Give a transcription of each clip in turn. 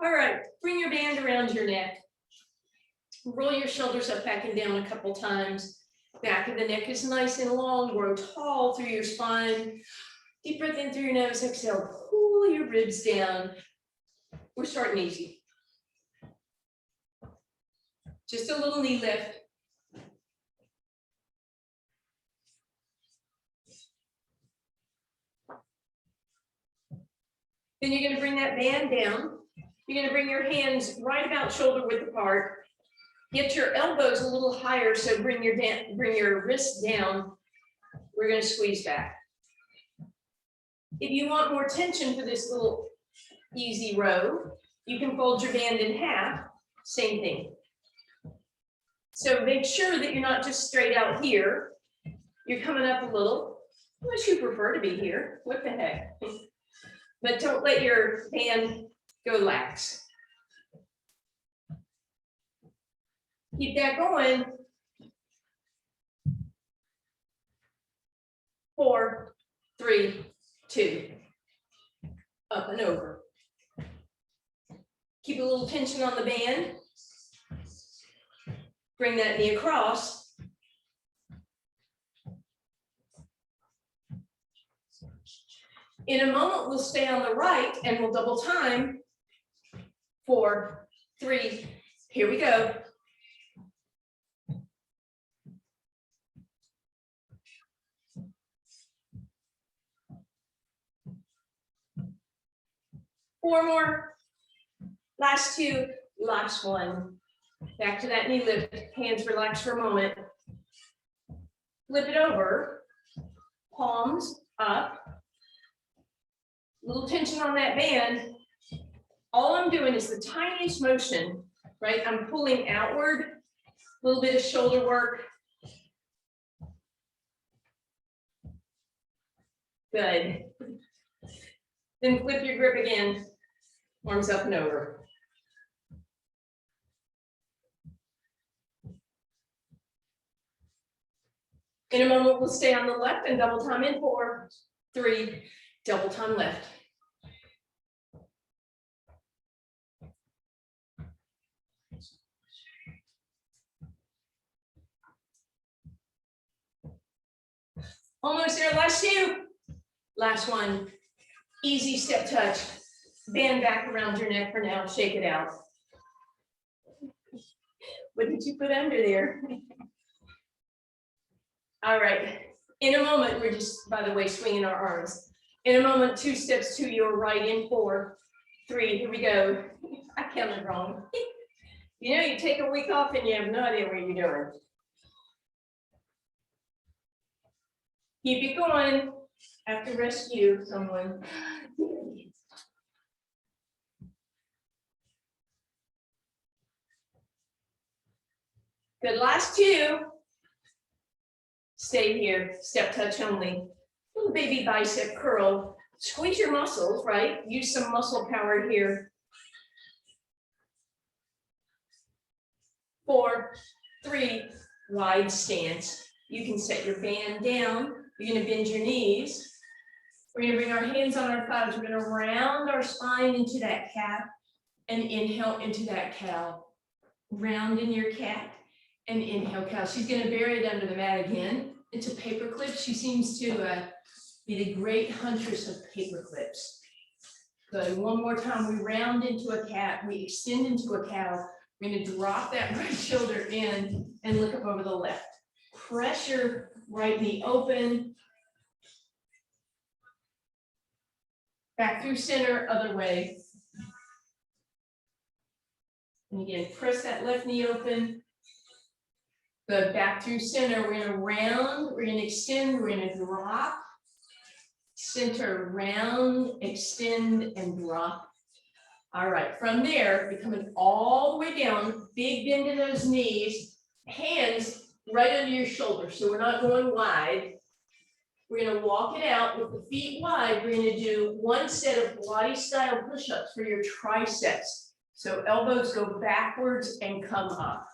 All right, bring your band around your neck. Roll your shoulders up, back and down a couple times. Back of the neck is nice and long, grow tall through your spine. Deep breath in through your nose, exhale, pull your ribs down. We're starting easy. Just a little knee lift. Then you're going to bring that band down. You're going to bring your hands right about shoulder width apart. Get your elbows a little higher, so bring your wrists down. We're going to squeeze back. If you want more tension for this little easy row, you can fold your band in half. Same thing. So make sure that you're not just straight out here. You're coming up a little, unless you prefer to be here. What the heck? But don't let your band go lax. Keep that going. 4, 3, 2. Up and over. Keep a little tension on the band. Bring that knee across. In a moment, we'll stay on the right and we'll double time. 4, 3, here we go. Four more. Last two, last one. Back to that knee lift. Hands relax for a moment. Flip it over. Palms up. Little tension on that band. All I'm doing is the tiniest motion, right? I'm pulling outward. A little bit of shoulder work. Good. Then flip your grip again. Arms up and over. In a moment, we'll stay on the left and double time in. 4, 3, double time left. Almost there, last two. Last one. Easy step touch. Band back around your neck for now. Shake it out. What did you put under there? All right. In a moment, we're just, by the way, swinging our arms. In a moment, 2 steps to your right in 4, 3. Here we go. I counted wrong. You know, you take a week off and you have no idea what you're doing. Keep it going. I have to rescue someone. Good, last 2. Stay here, step touch only. Little baby bicep curl. Squeeze your muscles, right? Use some muscle power here. 4, 3, wide stance. You can set your band down. You're going to bend your knees. We're going to bring our hands on our thighs. We're going to round our spine into that cat and inhale into that cow. Round in your cat and inhale cow. She's going to bury it under the mat again. Into paper clips. She seems to be the great huntress of paper clips. Good. One more time. We round into a cat. We extend into a cow. We're going to drop that right shoulder in and look up over the left. Pressure, right knee open. Back through center, other way. And again, press that left knee open. Good, back through center. We're going to round, we're going to extend, we're going to drop. Center, round, extend, and drop. All right, from there, we're coming all the way down, big bend in those knees, hands right under your shoulders. So we're not going wide. We're going to walk it out with the feet wide. We're going to do 1 set of Pilates style push-ups for your triceps. So elbows go backwards and come up.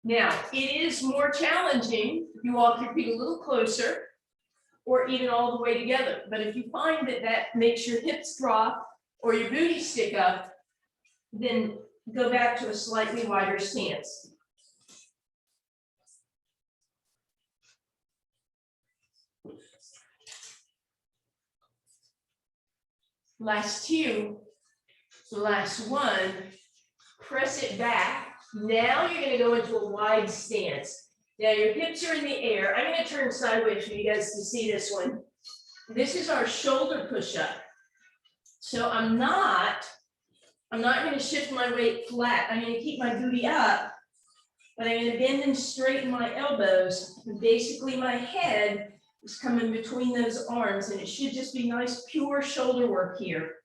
Now, it is more challenging if you walk your feet a little closer or even all the way together. But if you find that that makes your hips drop or your booty stick up, Then go back to a slightly wider stance. Last two, last one, press it back. Now you're gonna go into a wide stance. Now your hips are in the air. I'm gonna turn sideways for you guys to see this one. This is our shoulder push-up. So I'm not gonna shift my weight flat. I'm gonna keep my booty up, but I'm gonna bend and straighten my elbows. And basically my head is coming between those arms, and it should just be nice, pure shoulder work here.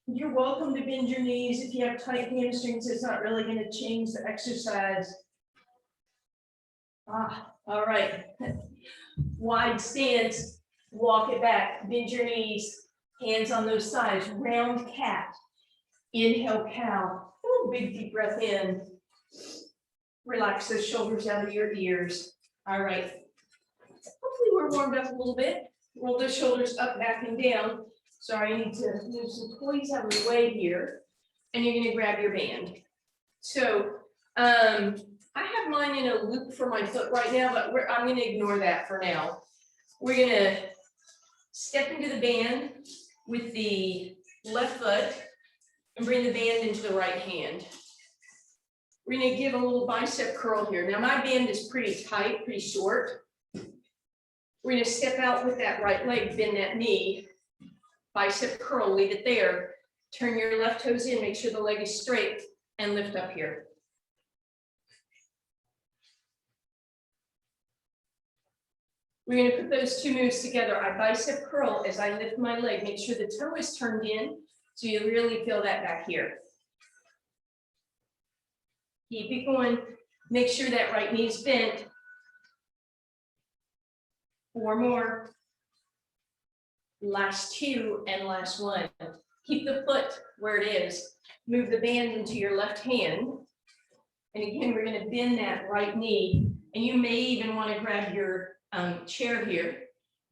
You're welcome to bend your knees. If you have tight hamstrings, it's not really going to change the exercise. All right. Wide stance, walk it back, bend your knees, hands on those sides, round cat. Inhale, cow. Ooh, big deep breath in. Relax those shoulders out of your ears. All right. Hopefully we're warmed up a little bit. Roll those shoulders up, back, and down. Sorry, I need to move some toys out of the way here. And you're gonna grab your band. So I have mine in a loop for my foot right now, but I'm gonna ignore that for now. We're gonna step into the band with the left foot and bring the band into the right hand. We're gonna give a little bicep curl here. Now my band is pretty tight, pretty short. We're gonna step out with that right leg, bend that knee. Bicep curl, leave it there. Turn your left toes in, make sure the leg is straight, and lift up here. We're gonna put those two moves together. I bicep curl as I lift my leg, make sure the toe is turned in, so you really feel that back here. Keep it going, make sure that right knee is bent. 4 more. Last 2 and last 1. Keep the foot where it is. Move the band into your left hand. And again, we're going to bend that right knee. And you may even want to grab your chair here,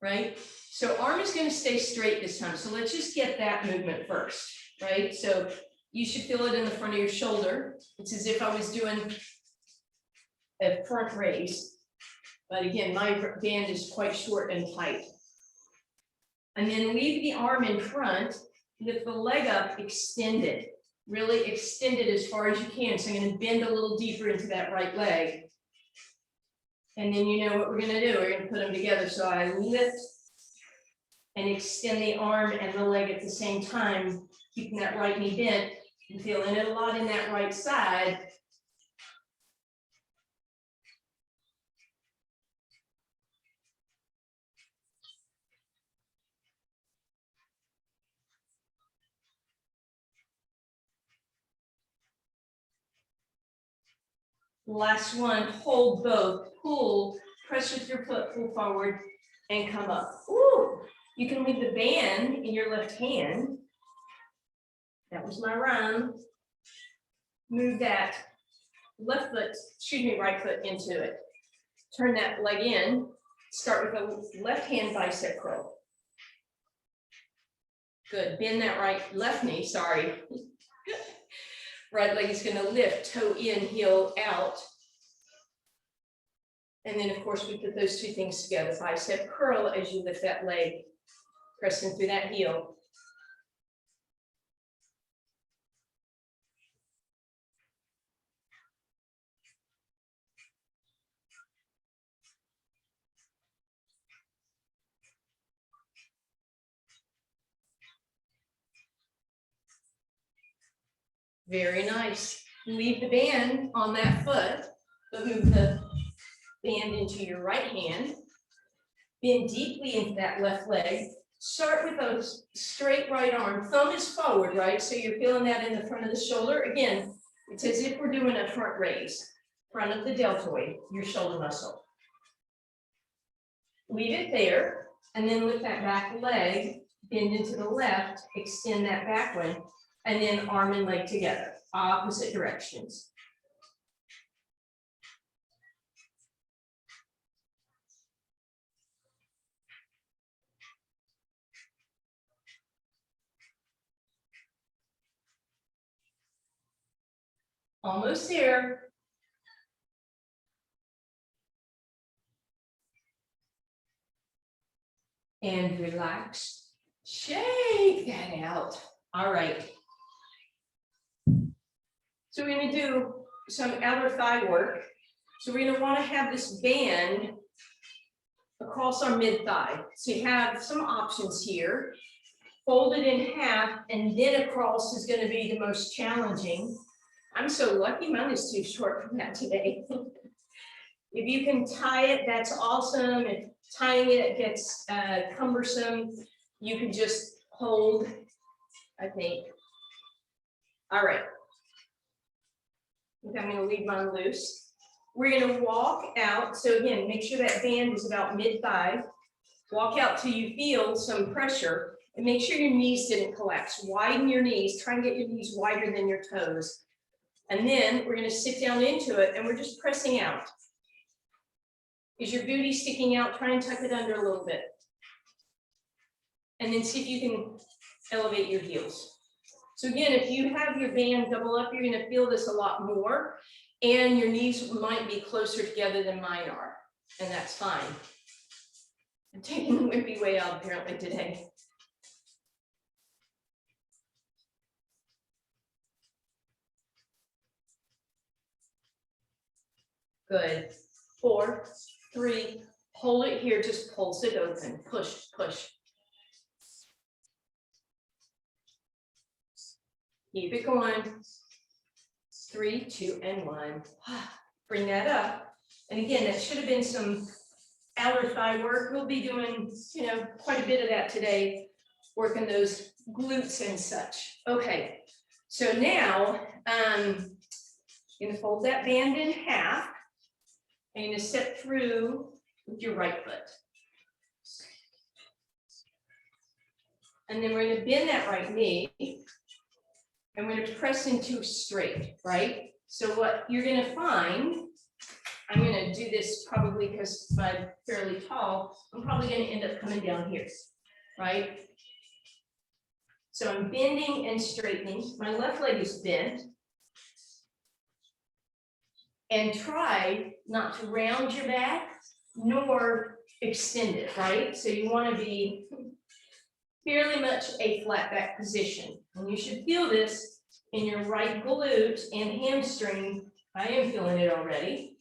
right? So arm is going to stay straight this time. So let's just get that movement first, right? So you should feel it in the front of your shoulder. It's as if I was doing a front raise. But again, my band is quite short and tight. And then leave the arm in front, lift the leg up, extend it. Really extend it as far as you can. So I'm going to bend a little deeper into that right leg. And then you know what we're going to do. We're going to put them together. So I lift and extend the arm and the leg at the same time, keeping that right knee bent. I'm feeling it a lot in that right side. Last one, hold both, pull, press with your foot, pull forward, and come up. Ooh, you can leave the band in your left hand. That was my run. Move that right foot into it. Turn that leg in. Start with a left hand bicep curl. Good, bend that left knee, sorry. Right leg is going to lift, toe in, heel out. And then, of course, we put those two things together. Bicep curl as you lift that leg, pressing through that heel. Very nice. Leave the band on that foot, but move the band into your right hand. Bend deeply into that left leg. Start with a straight right arm. Thumb is forward, right? So you're feeling that in the front of the shoulder. Again, it's as if we're doing a front raise. Front of the deltoid, your shoulder muscle. Leave it there, and then lift that back leg, bend into the left, extend that back one, and then arm and leg together, opposite directions. Almost there. And relax. Shake that out. All right. So we're going to do some outer thigh work. So we're going to want to have this band across our mid thigh. So you have some options here. Fold it in half and then across is going to be the most challenging. I'm so lucky, mine is too short for that today. If you can tie it, that's awesome. If tying it gets cumbersome, you can just hold, I think. All right. I think I'm going to leave mine loose. We're going to walk out. So again, make sure that band is about mid-thigh. Walk out till you feel some pressure and make sure your knees didn't collapse. Widen your knees. Try and get your knees wider than your toes. And then we're going to sit down into it and we're just pressing out. Is your booty sticking out? Try and tuck it under a little bit. And then see if you can elevate your heels. So again, if you have your band double up, you're going to feel this a lot more. And your knees might be closer together than mine are. And that's fine. I'm taking the wimpy way out apparently today. Good. 4, 3, hold it here, just pulse it open, push, push. Keep it going. 3, 2, and 1. Bring that up. And again, that should have been some outer thigh work. We'll be doing, quite a bit of that today, working those glutes and such. Okay, so now I'm going to fold that band in half. And you're going to step through with your right foot. And then we're going to bend that right knee. And we're going to press into straight, right? So what you're going to find, I'm going to do this probably because I'm fairly tall, I'm probably going to end up coming down here, right? So I'm bending and straightening. My left leg is bent. And try not to round your back nor extend it, right? So you want to be fairly much a flat back position. And you should feel this in your right glute and hamstring. I am feeling it already.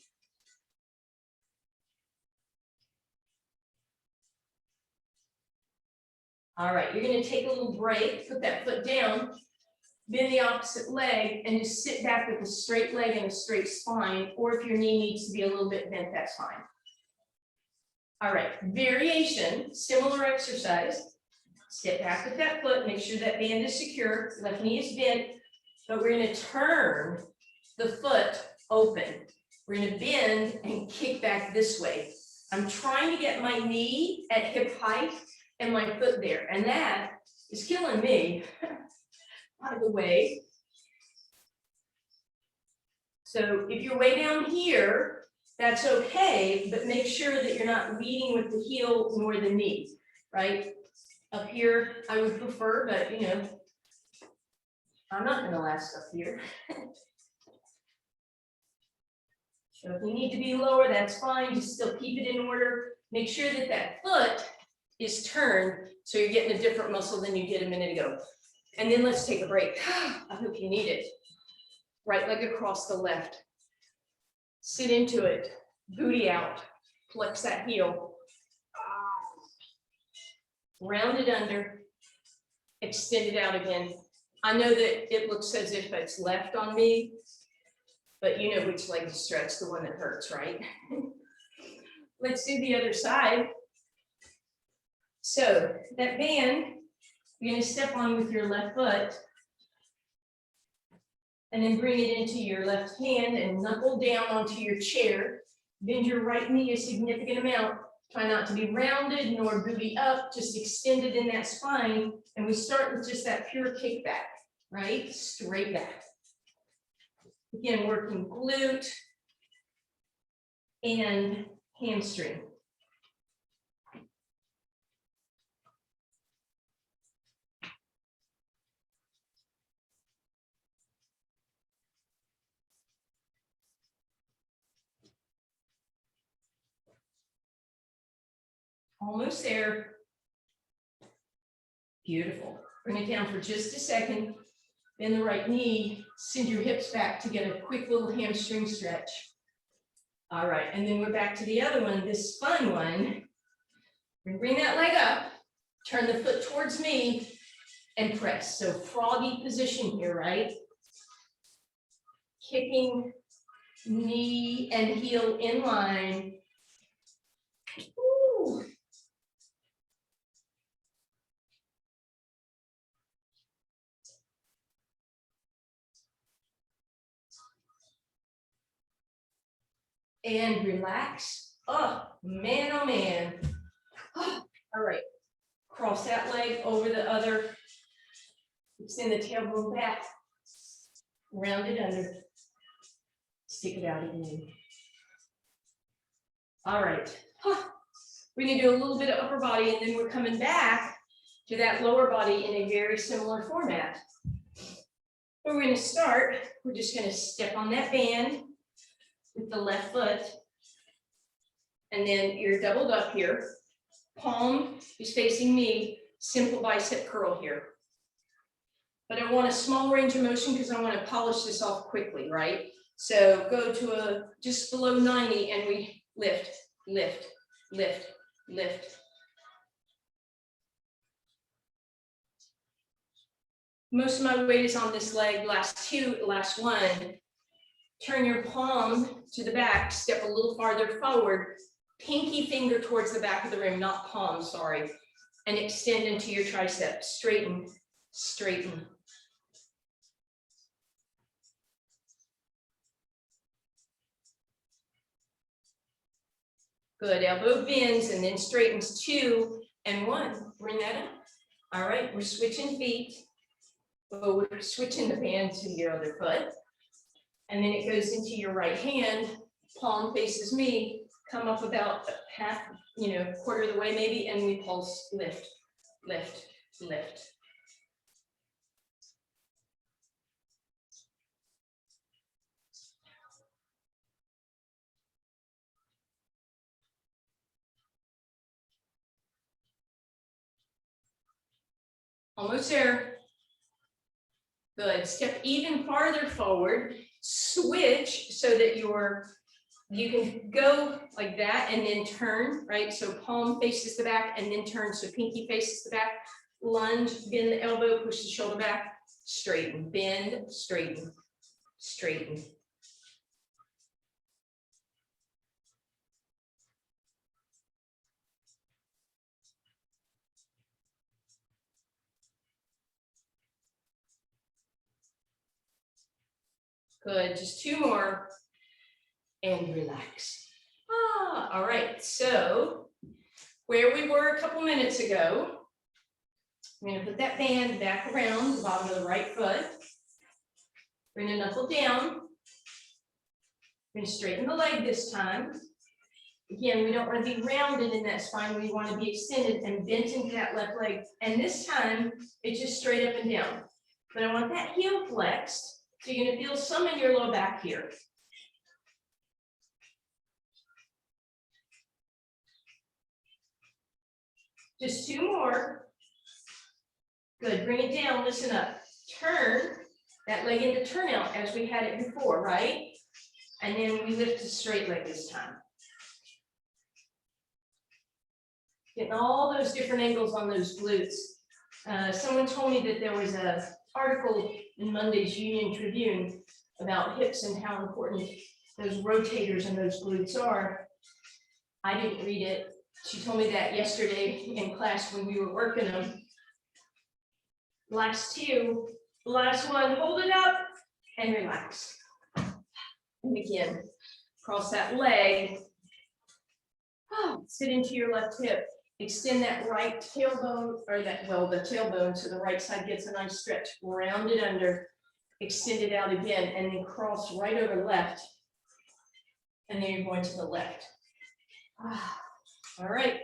All right, you're going to take a little break, put that foot down, bend the opposite leg, and just sit back with a straight leg and a straight spine, or if your knee needs to be a little bit bent, that's fine. All right, variation, similar exercise. Step back with that foot, make sure that band is secure, left knee is bent, but we're going to turn the foot open. We're going to bend and kick back this way. I'm trying to get my knee at hip height and my foot there, and that is killing me. Out of the way. So if you're way down here, that's okay, but make sure that you're not leading with the heel nor the knee, right? Up here, I would prefer, but I'm not gonna last up here. So if you need to be lower, that's fine, just still keep it in order. Make sure that that foot is turned so you're getting a different muscle than you did a minute ago. And then let's take a break. I hope you need it. Right leg across the left. Sit into it. Booty out. Flex that heel. Round it under. Extend it out again. I know that it looks as if it's left on me, but you know which leg to stretch, the one that hurts, right? Let's do the other side. So that band, you're going to step on with your left foot and then bring it into your left hand and knuckle down onto your chair. Bend your right knee a significant amount. Try not to be rounded nor booty up, just extended in that spine. And we start with just that pure kickback, right? Straight back. Again, working glute and hamstring. Almost there. Beautiful. Bring it down for just a second. Bend the right knee, send your hips back to get a quick little hamstring stretch. All right, and then we're back to the other one, this fun one. Bring that leg up, turn the foot towards me, and press. So froggy position here, right? Kicking knee and heel in line. Ooh. And relax. Oh man. Oh, all right, cross that leg over the other. Extend the tailbone back. Round it under. Stick it out again. All right. We're going to do a little bit of upper body, and then we're coming back to that lower body in a very similar format. But we're going to start, we're just going to step on that band with the left foot. And then you're doubled up here. Palm is facing me, simple bicep curl here. But I want a small range of motion because I want to polish this off quickly, right? So go to a just below 90 and we lift, lift, lift, lift. Most of my weight is on this leg, last two, last one. Turn your palm to the back, step a little farther forward, pinky finger towards the back of the room, not palm, sorry, and extend into your tricep, straighten, straighten. Good, elbow bends and then straightens, 2 and 1, bring that up. All right, we're switching feet. Oh, we're switching the band to your other foot. And then it goes into your right hand, palm faces me, come up about half, quarter of the way maybe, and we pulse, lift, lift, lift. Almost there. Good, step even farther forward, switch so that you can go like that and then turn, right? So palm faces the back and then turn, so pinky faces the back, lunge, bend the elbow, push the shoulder back, straighten, bend, straighten, straighten. Good, just 2 more and relax. All right, so where we were a couple minutes ago, I'm going to put that band back around the bottom of the right foot. Bring the knuckle down. We're going to straighten the leg this time. Again, we don't want to be rounded in that spine. We want to be extended and bent into that left leg. And this time, it's just straight up and down. But I want that heel flexed. So you're going to feel some in your low back here. Just 2 more. Good, bring it down, listen up. Turn that leg into turnout as we had it before, right? And then we lift a straight leg this time. Getting all those different angles on those glutes. Someone told me that there was an article in Monday's Union Tribune about hips and how important those rotators and those glutes are. I didn't read it. She told me that yesterday in class when we were working them. Last 2, last one, hold it up and relax. And again, cross that leg. Sit into your left hip. Extend that right tailbone, or the tailbone, so the right side gets a nice stretch. Round it under, extend it out again, and then cross right over left. And then you're going to the left. All right,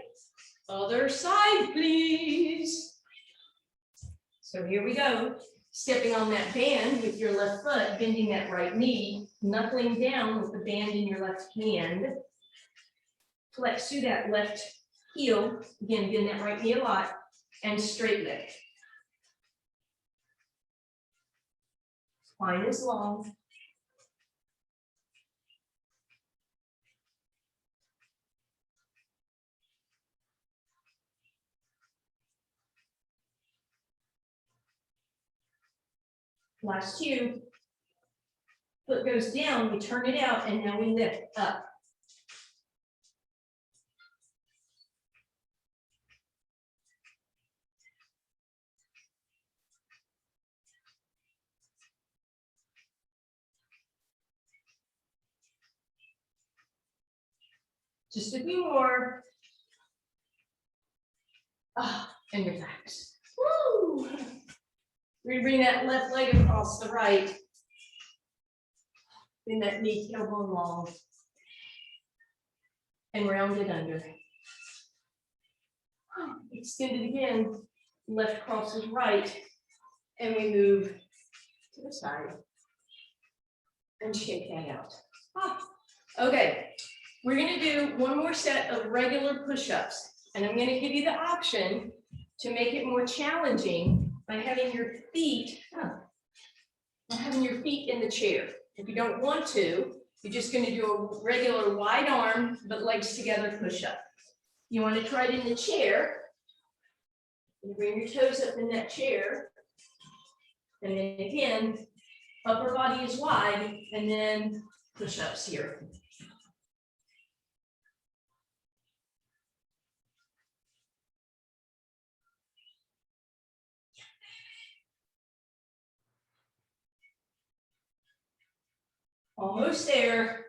other side, please. So here we go. Stepping on that band with your left foot, bending that right knee, knuckling down with the band in your left hand. Flex through that left heel, again, bend that right knee a lot, and straight leg. Spine is long. Last two. Foot goes down, we turn it out, and now we lift up. Just a few more. And relax. Woo! We're gonna bring that left leg across the right. Bring that knee tailbone long. And round it under. Extend it again. Left crosses right. And we move to the side. And shake that out. Okay. We're gonna do one more set of regular push-ups. And I'm gonna give you the option to make it more challenging by having your feet in the chair. If you don't want to, you're just going to do a regular wide arm, but legs together push-up. You want to try it in the chair. You bring your toes up in that chair. And then again, upper body is wide, and then push-ups here. Almost there.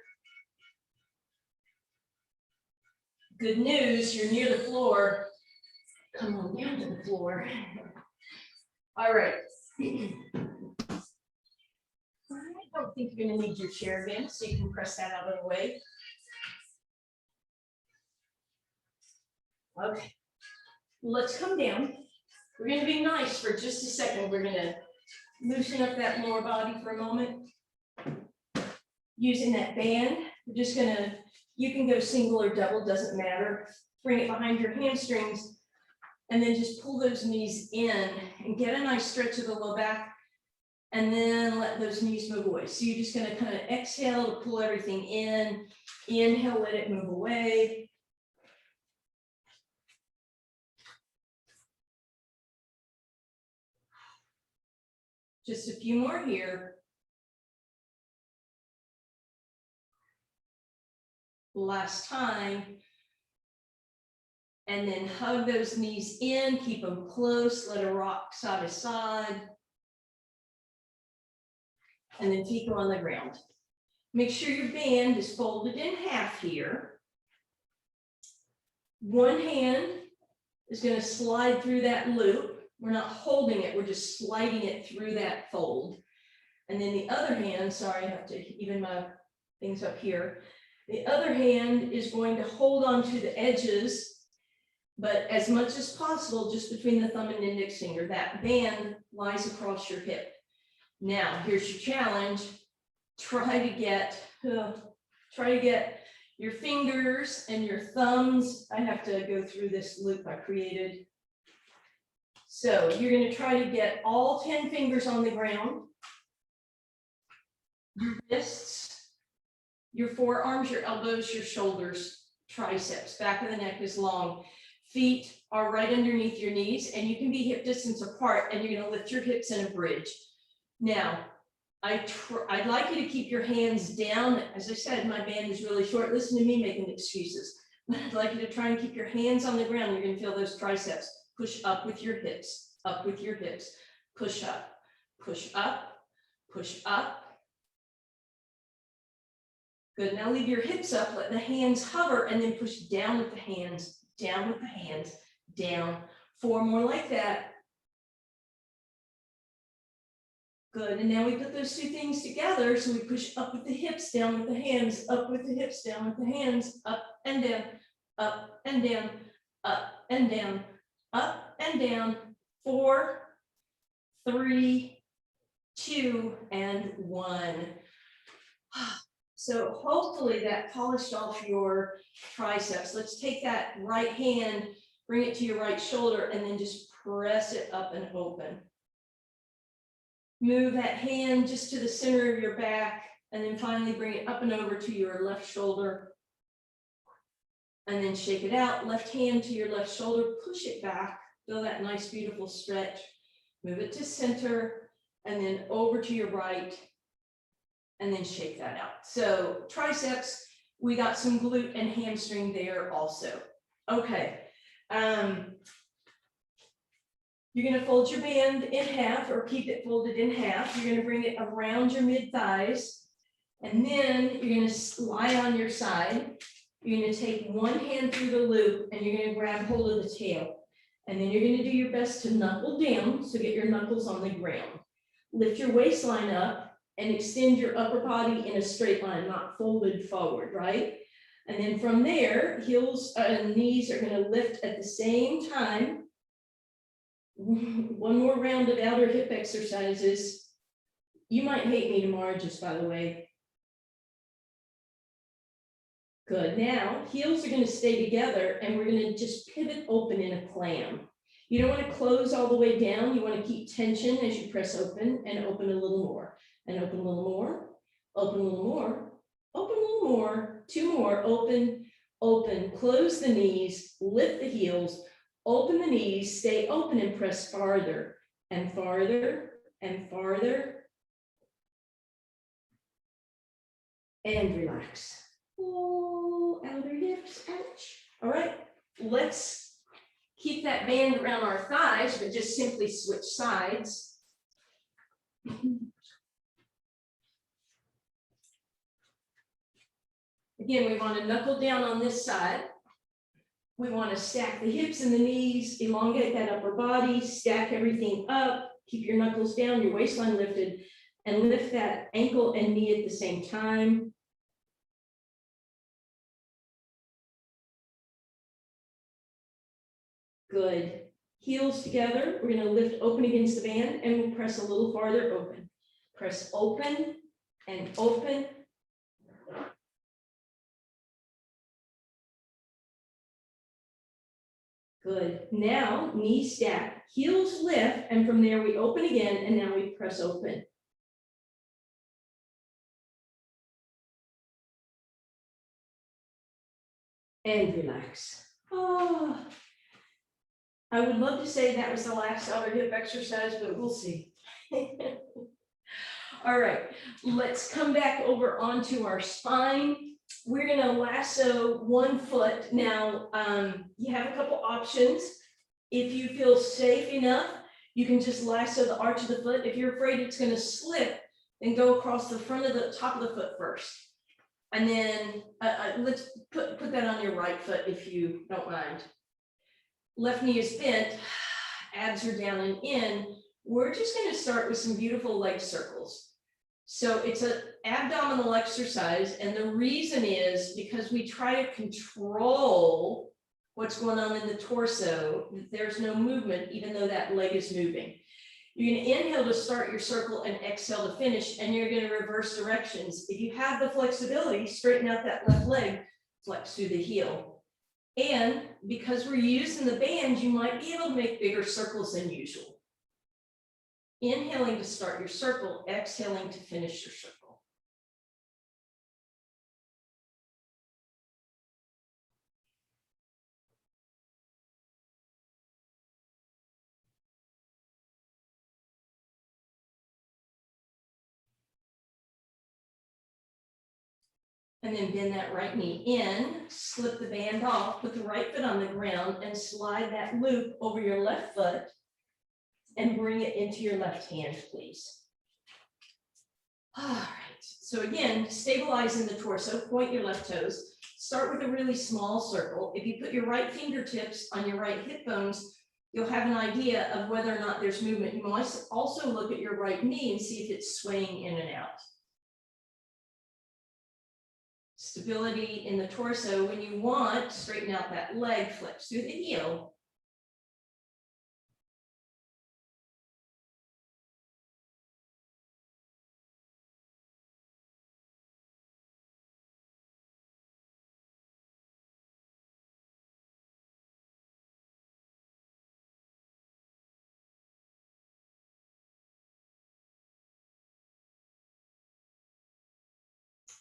Good news, you're near the floor. Come on down to the floor. All right. I don't think you're going to need your chair again, so you can press that out of the way. Okay. Let's come down. We're going to be nice for just a second. We're going to loosen up that lower body for a moment. Using that band, we're just going to, you can go single or double, doesn't matter. Bring it behind your hamstrings and then just pull those knees in and get a nice stretch of the low back and then let those knees move away. So you're just going to kind of exhale to pull everything in, inhale, let it move away. Just a few more here. Last time. And then hug those knees in, keep them close, let it rock side to side. And then feet go on the ground. Make sure your band is folded in half here. One hand is going to slide through that loop. We're not holding it, we're just sliding it through that fold. And then the other hand, sorry, I have to even my things up here. The other hand is going to hold on to the edges, but as much as possible, just between the thumb and index finger, that band lies across your hip. Now, here's your challenge. Try to get your fingers and your thumbs. I have to go through this loop I created. So you're going to try to get all 10 fingers on the ground. Your wrists, your forearms, your elbows, your shoulders, triceps, back of the neck is long. Feet are right underneath your knees, and you can be hip distance apart, and you're going to lift your hips in a bridge. Now, I'd like you to keep your hands down. As I said, my band is really short. Listen to me making excuses. But I'd like you to try and keep your hands on the ground. You're going to feel those triceps. Push up with your hips, up with your hips. Push up, push up, push up. Good, now leave your hips up, let the hands hover, and then push down with the hands, down with the hands, down. 4 more like that. Good, and now we put those two things together, so we push up with the hips, down with the hands, up with the hips, down with the hands, up and down, up and down, up and down, up and down. 4, 3, 2, and 1. So hopefully that polished off your triceps. Let's take that right hand, bring it to your right shoulder, and then just press it up and open. Move that hand just to the center of your back, and then finally bring it up and over to your left shoulder. And then shake it out, left hand to your left shoulder, push it back, feel that nice, beautiful stretch. Move it to center, and then over to your right, and then shake that out. So triceps, we got some glute and hamstring there also. Okay. You're gonna fold your band in half or keep it folded in half. You're gonna bring it around your mid thighs, and then you're gonna lie on your side. You're gonna take one hand through the loop and you're gonna grab hold of the tail. And then you're gonna do your best to knuckle down, so get your knuckles on the ground. Lift your waistline up and extend your upper body in a straight line, not folded forward, right? And then from there, heels and knees are gonna lift at the same time. One more round of outer hip exercises. You might hate me tomorrow, just by the way. Good. Now, heels are going to stay together and we're going to just pivot open in a clam. You don't want to close all the way down. You want to keep tension as you press open and open a little more. And open a little more, open a little more, open a little more, two more, open, open, close the knees, lift the heels, open the knees, stay open and press farther and farther and farther. And relax. Oh, outer hips, ouch. All right, let's keep that band around our thighs, but just simply switch sides. Again, we want to knuckle down on this side. We want to stack the hips and the knees, elongate that upper body, stack everything up, keep your knuckles down, your waistline lifted, and lift that ankle and knee at the same time. Good. Heels together. We're going to lift open against the band and we'll press a little farther open. Press open and open. Good. Now, knees stack, heels lift, and from there we open again, and now we press open. And relax. Oh. I would love to say that was the last outer hip exercise, but we'll see. All right, let's come back over onto our spine. We're gonna lasso one foot. Now, you have a couple options. If you feel safe enough, you can just lasso the arch of the foot. If you're afraid it's gonna slip, then go across the front of the top of the foot first. And then let's put that on your right foot if you don't mind. Left knee is bent, abs are down and in. We're just going to start with some beautiful leg circles. So it's an abdominal exercise, and the reason is because we try to control what's going on in the torso. There's no movement, even though that leg is moving. You're going to inhale to start your circle and exhale to finish, and you're going to reverse directions. If you have the flexibility, straighten out that left leg, flex through the heel. And because we're using the band, you might be able to make bigger circles than usual. Inhaling to start your circle, exhaling to finish your circle. And then bend that right knee in, slip the band off, put the right foot on the ground and slide that loop over your left foot and bring it into your left hand, please. All right, so again, stabilizing the torso, point your left toes, start with a really small circle. If you put your right fingertips on your right hip bones, you'll have an idea of whether or not there's movement. You must also look at your right knee and see if it's swaying in and out. Stability in the torso. When you want, straighten out that leg, flex through the heel.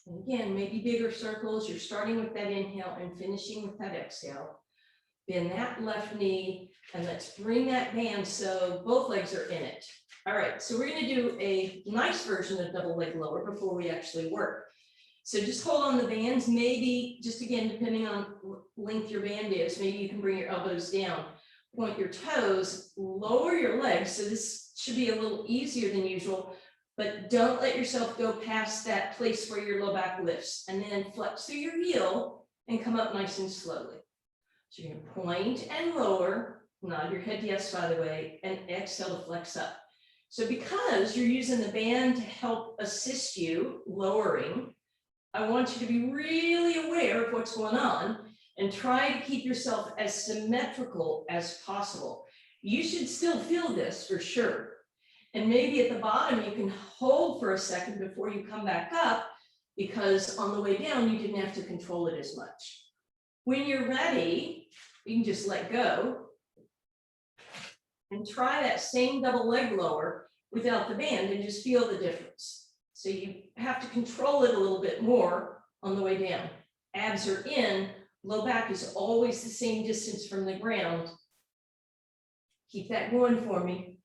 And again, maybe bigger circles. You're starting with that inhale and finishing with that exhale. Bend that left knee and let's bring that band so both legs are in it. All right, so we're going to do a nice version of double leg lower before we actually work. So just hold on the bands, maybe just again, depending on length your band is, maybe you can bring your elbows down, point your toes, lower your legs. So this should be a little easier than usual, but don't let yourself go past that place where your low back lifts, and then flex through your heel and come up nice and slowly. So you're gonna point and lower, nod your head yes, by the way, and exhale to flex up. So because you're using the band to help assist you lowering, I want you to be really aware of what's going on and try to keep yourself as symmetrical as possible. You should still feel this for sure. And maybe at the bottom, you can hold for a second before you come back up, because on the way down, you didn't have to control it as much. When you're ready, you can just let go and try that same double leg lower without the band and just feel the difference. So you have to control it a little bit more on the way down. Abs are in, low back is always the same distance from the ground. Keep that going for me.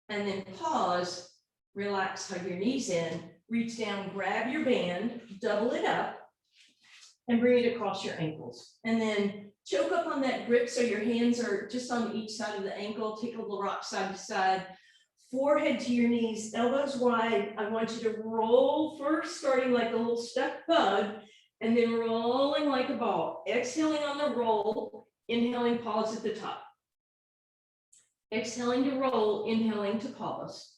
And then pause, relax, hug your knees in, reach down, grab your band, double it up, and bring it across your ankles. And then choke up on that grip so your hands are just on each side of the ankle. Take a little rock side to side, forehead to your knees, elbows wide. I want you to roll first, starting like a little stuck bug, and then rolling like a ball. Exhaling on the roll, inhaling, pause at the top. Exhaling to roll, inhaling to pause.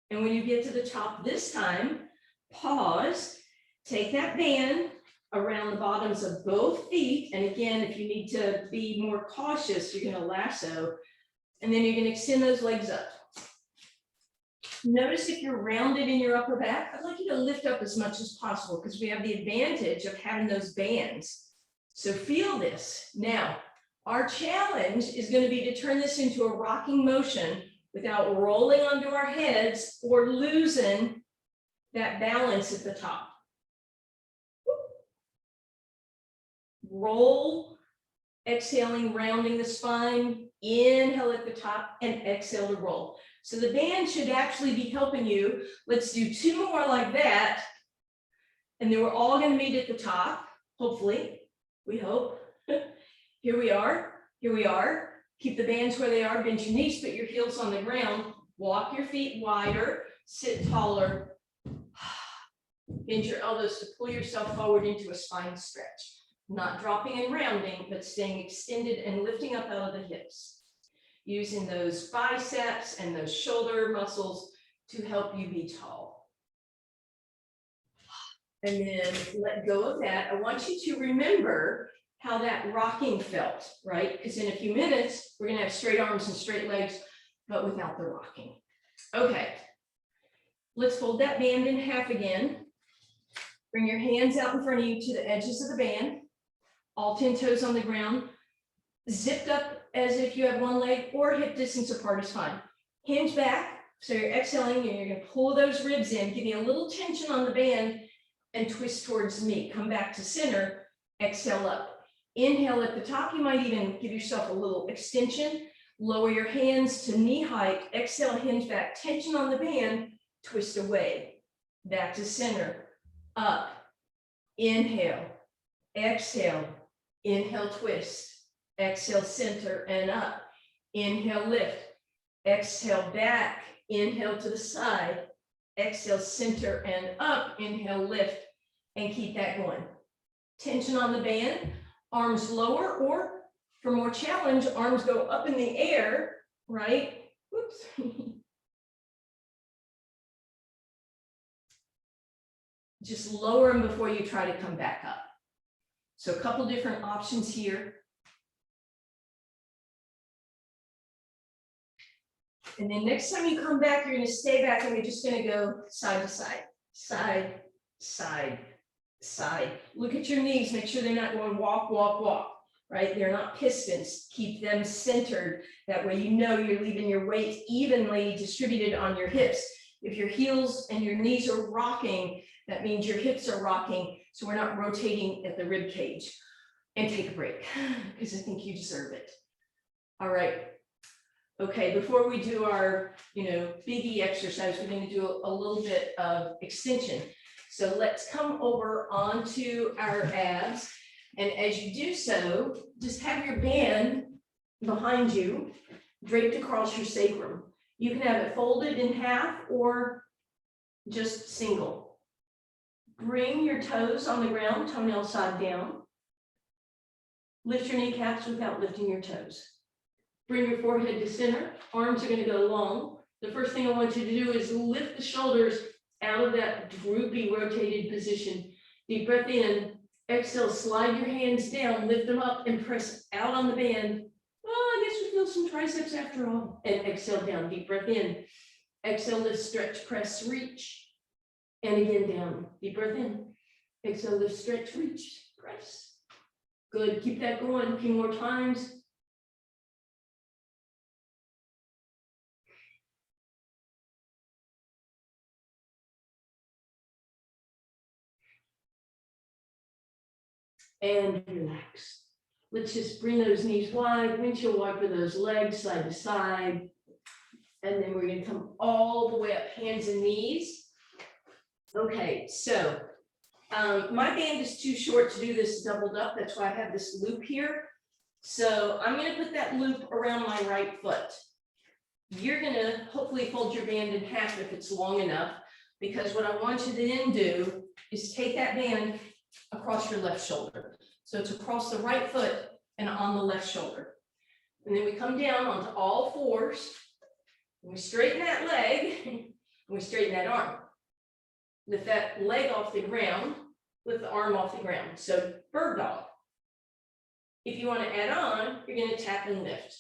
And when you get to the top this time, pause, take that band around the bottoms of both feet. And again, if you need to be more cautious, you're going to lasso, and then you're going to extend those legs up. Notice if you're rounded in your upper back, I'd like you to lift up as much as possible because we have the advantage of having those bands. So feel this. Now, our challenge is going to be to turn this into a rocking motion without rolling onto our heads or losing that balance at the top. Roll, exhaling, rounding the spine, inhale at the top, and exhale to roll. So the band should actually be helping you. Let's do 2 more like that. And then we're all going to meet at the top, hopefully, we hope. Here we are, here we are. Keep the bands where they are, bend your knees, put your heels on the ground, walk your feet wider, sit taller. Bend your elbows to pull yourself forward into a spine stretch. Not dropping and rounding, but staying extended and lifting up out of the hips. Using those biceps and those shoulder muscles to help you be tall. And then let go of that. I want you to remember how that rocking felt, right? Because in a few minutes, we're gonna have straight arms and straight legs, but without the rocking. Okay, let's fold that band in half again. Bring your hands out in front of you to the edges of the band. All 10 toes on the ground, zipped up as if you have one leg, or hip distance apart is fine. Hinge back, so you're exhaling and you're going to pull those ribs in, give you a little tension on the band and twist towards me. Come back to center, exhale up. Inhale at the top, you might even give yourself a little extension, lower your hands to knee height, exhale, hinge back, tension on the band, twist away. Back to center, up, inhale, exhale, inhale, twist, exhale, center and up, inhale, lift, exhale, back, inhale to the side, exhale, center and up, inhale, lift, and keep that going. Tension on the band, arms lower, or for more challenge, arms go up in the air, right? Whoops. Just lower them before you try to come back up. So a couple different options here. And then next time you come back, you're going to stay back and we're just going to go side to side, side, side, side. Look at your knees, make sure they're not going walk, walk, walk. right? They're not pistons. Keep them centered. That way you know you're leaving your weight evenly distributed on your hips. If your heels and your knees are rocking, that means your hips are rocking, so we're not rotating at the rib cage. And take a break, because I think you deserve it. All right. Okay, before we do our, biggie exercise, we're going to do a little bit of extension. So let's come over onto our abs. And as you do so, just have your band behind you, draped across your sacrum. You can have it folded in half or just single. Bring your toes on the ground, toenail side down. Lift your kneecaps without lifting your toes. Bring your forehead to center. Arms are going to go long. The first thing I want you to do is lift the shoulders out of that droopy, rotated position. Deep breath in. Exhale, slide your hands down, lift them up, and press out on the band. Well, I guess we feel some triceps after all. And exhale down, deep breath in. Exhale, lift, stretch, press, reach. And again down, deep breath in. Exhale, lift, stretch, reach, press. Good, keep that going a few more times. And relax. Let's just bring those knees wide, windshield wiper those legs side to side. And then we're going to come all the way up, hands and knees. Okay, so my band is too short to do this doubled up. That's why I have this loop here. So I'm going to put that loop around my right foot. You're going to hopefully fold your band in half if it's long enough, because what I want you to then do is take that band across your left shoulder. So it's across the right foot and on the left shoulder. And then we come down onto all fours. And we straighten that leg and we straighten that arm. Lift that leg off the ground, lift the arm off the ground. So bird dog. If you want to add on, you're going to tap and lift.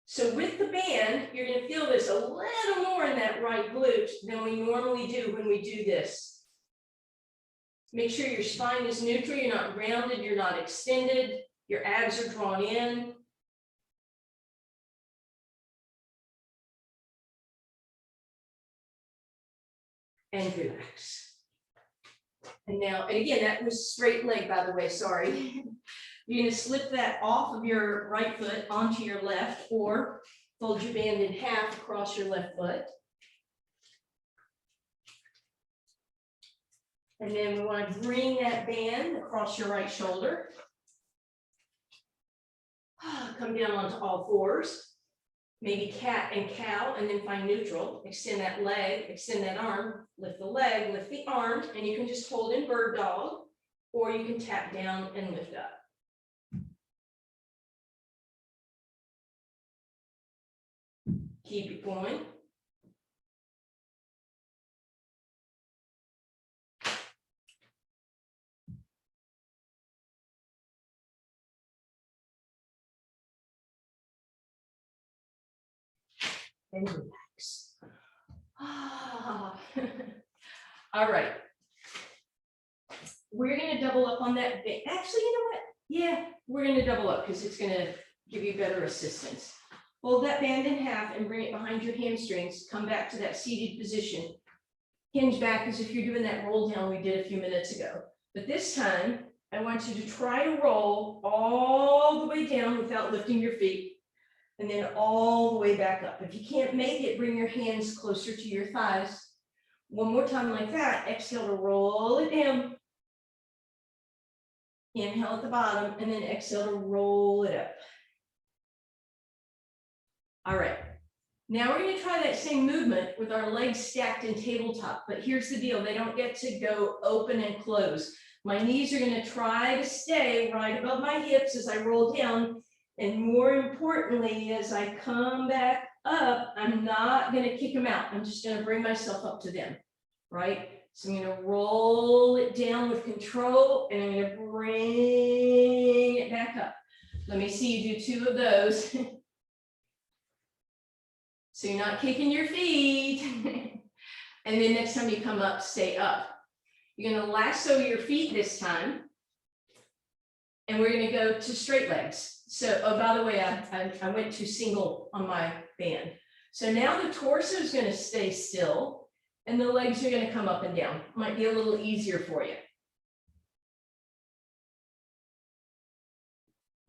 So with the band, you're going to feel this a little more in that right glute than we normally do when we do this. Make sure your spine is neutral, you're not rounded, you're not extended, your abs are drawn in. And relax. And now, and again, that was straight leg, by the way, sorry. You're going to slip that off of your right foot onto your left, or fold your band in half across your left foot. And then we want to bring that band across your right shoulder. Come down onto all fours. Maybe cat and cow, and then find neutral. Extend that leg, extend that arm, lift the leg, lift the arm, and you can just hold in bird dog, or you can tap down and lift up. Keep it going. And relax. All right. We're going to double up on that bit. Actually, you know what? Yeah, we're going to double up because it's going to give you better assistance. Fold that band in half and bring it behind your hamstrings. Come back to that seated position. Hinge back as if you're doing that roll down we did a few minutes ago. But this time, I want you to try to roll all the way down without lifting your feet. And then all the way back up. If you can't make it, bring your hands closer to your thighs. One more time like that. Exhale to roll it down. Inhale at the bottom, and then exhale to roll it up. All right. Now we're going to try that same movement with our legs stacked in tabletop. But here's the deal. They don't get to go open and close. My knees are going to try to stay right above my hips as I roll down. And more importantly, as I come back up, I'm not going to kick them out. I'm just going to bring myself up to them, right? So I'm going to roll it down with control, and I'm going to bring it back up. Let me see you do 2 of those. So you're not kicking your feet. And then next time you come up, stay up. You're going to lasso your feet this time. And we're gonna go to straight legs. So, oh, by the way, I went to single on my band. So now the torso is gonna stay still and the legs are gonna come up and down. Might be a little easier for you.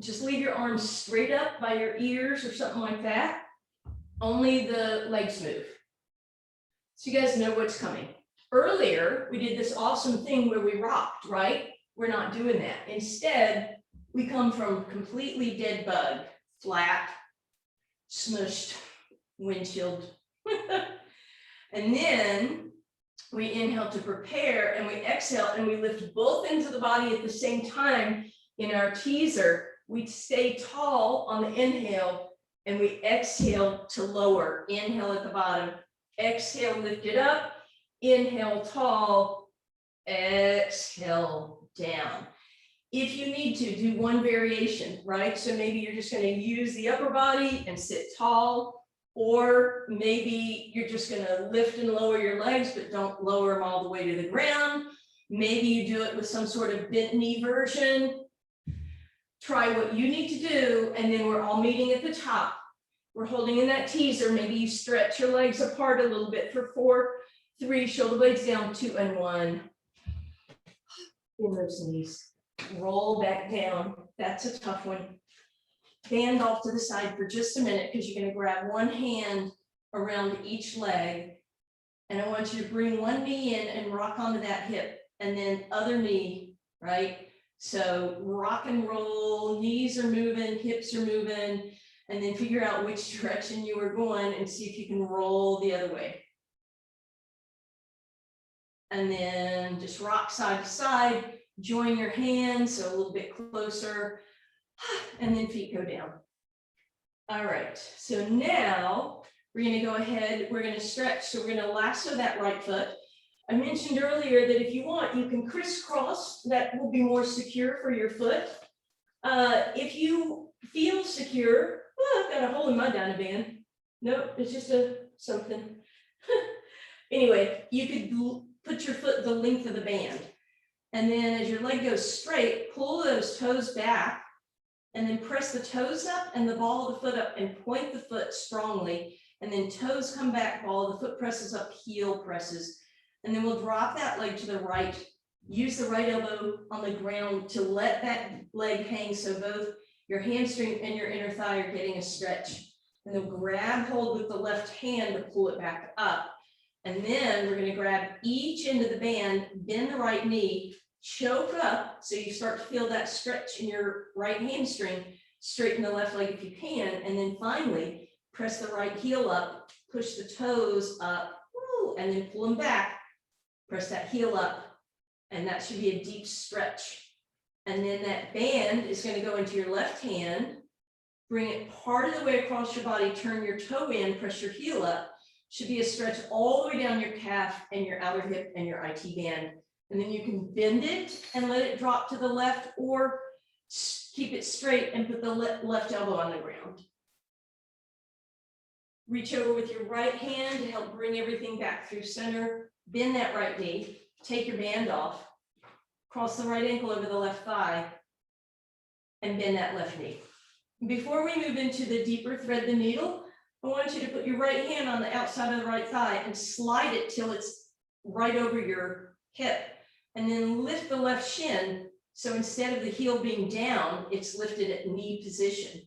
Just leave your arms straight up by your ears or something like that. Only the legs move. So you guys know what's coming. Earlier, we did this awesome thing where we rocked, right? We're not doing that. Instead, we come from completely dead bug, flat, smushed, windshield. And then we inhale to prepare and we exhale and we lift both ends of the body at the same time. In our teaser, we stay tall on the inhale and we exhale to lower. Inhale at the bottom, exhale, lift it up, inhale tall, exhale down. If you need to, do one variation, right? So maybe you're just going to use the upper body and sit tall, or maybe you're just going to lift and lower your legs, but don't lower them all the way to the ground. Maybe you do it with some sort of bent knee version. Try what you need to do, and then we're all meeting at the top. We're holding in that teaser. Maybe you stretch your legs apart a little bit for 4, 3, shoulder blades down, 2 and 1. In those knees. Roll back down. That's a tough one. Band off to the side for just a minute because you're going to grab one hand around each leg. And I want you to bring one knee in and rock onto that hip, and then other knee, right? So rock and roll, knees are moving, hips are moving, and then figure out which direction you are going and see if you can roll the other way. And then just rock side to side, join your hands, so a little bit closer, and then feet go down. All right, so now we're gonna go ahead, we're gonna stretch, so we're gonna lasso that right foot. I mentioned earlier that if you want, you can crisscross, that will be more secure for your foot. If you feel secure, well, I've got a hole in my Dyna band. Nope, it's just a something. Anyway, you could put your foot the length of the band. And then as your leg goes straight, pull those toes back and then press the toes up and the ball of the foot up and point the foot strongly. And then toes come back, ball of the foot presses up, heel presses. And then we'll drop that leg to the right. Use the right elbow on the ground to let that leg hang so both your hamstring and your inner thigh are getting a stretch. And then grab hold with the left hand to pull it back up. And then we're going to grab each end of the band, bend the right knee, choke up so you start to feel that stretch in your right hamstring, straighten the left leg if you can, and then finally press the right heel up, push the toes up, and then pull them back, press that heel up, and that should be a deep stretch. And then that band is going to go into your left hand, bring it part of the way across your body, turn your toe in, press your heel up. Should be a stretch all the way down your calf and your outer hip and your IT band. And then you can bend it and let it drop to the left, or keep it straight and put the left elbow on the ground. Reach over with your right hand to help bring everything back through center. Bend that right knee, take your band off, cross the right ankle over the left thigh, and bend that left knee. Before we move into the deeper thread the needle, I want you to put your right hand on the outside of the right thigh and slide it till it's right over your hip. And then lift the left shin. So instead of the heel being down, it's lifted at knee position.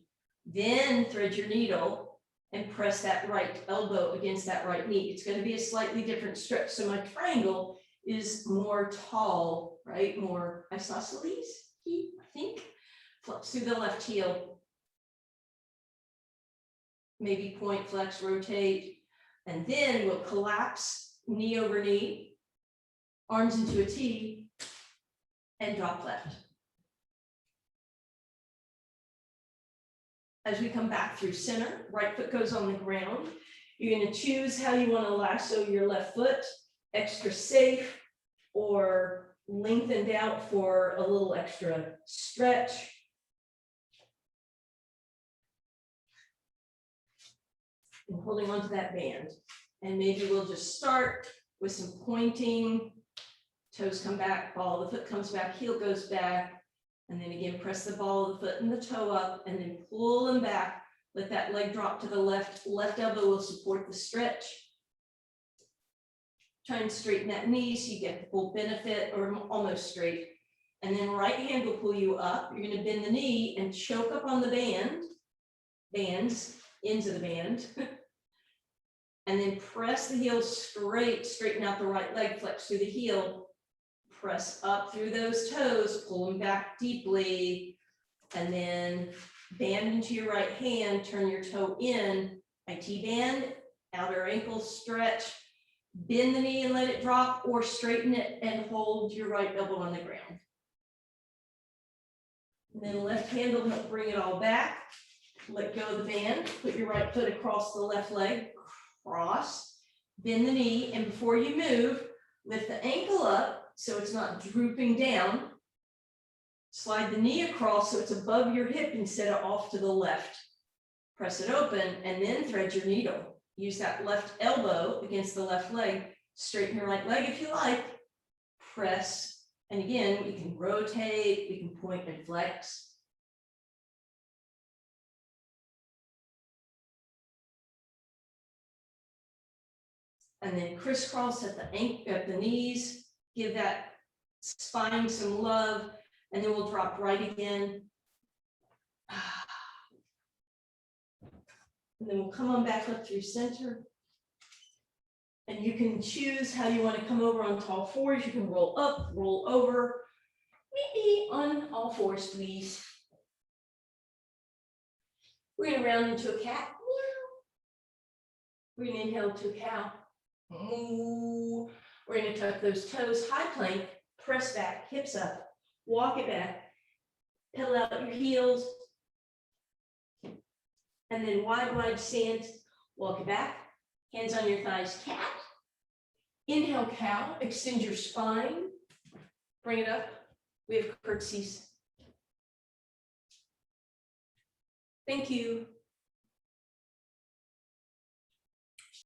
Then thread your needle and press that right elbow against that right knee. It's going to be a slightly different stretch. So my triangle is more tall, right? More isosceles, I think. Flex through the left heel. Maybe point, flex, rotate, and then we'll collapse knee over knee, arms into a T, and drop left. As we come back through center, right foot goes on the ground. You're going to choose how you want to lasso your left foot, extra safe or lengthened out for a little extra stretch. And holding onto that band. And maybe we'll just start with some pointing. Toes come back, ball of the foot comes back, heel goes back, And then again, press the ball of the foot and the toe up and then pull them back. Let that leg drop to the left. Left elbow will support the stretch. Try and straighten that knee so you get the full benefit, or almost straight. And then right hand will pull you up. You're going to bend the knee and choke up on the bands, ends of the band. And then press the heel straight, straighten out the right leg, flex through the heel, press up through those toes, pull them back deeply, and then band into your right hand, turn your toe in, IT band, outer ankle stretch, bend the knee and let it drop, or straighten it and hold your right elbow on the ground. And then left hand will help bring it all back. Let go of the band, put your right foot across the left leg, cross, bend the knee, and before you move, lift the ankle up so it's not drooping down. Slide the knee across so it's above your hip instead of off to the left. Press it open and then thread your needle. Use that left elbow against the left leg. Straighten your right leg if you like. Press, and again, we can rotate, we can point and flex. And then crisscross at the knees, give that spine some love, and then we'll drop right again. And then we'll come on back up through center. And you can choose how you want to come over on all fours. You can roll up, roll over, maybe on all fours, please. We're going to round into a cat. We're going to inhale to a cow. We're going to tuck those toes, high plank, press back, hips up, walk it back, pedal out your heels, and then wide stance, walk it back, hands on your thighs, cat. Inhale, cow, extend your spine, bring it up. We have curtsies. Thank you.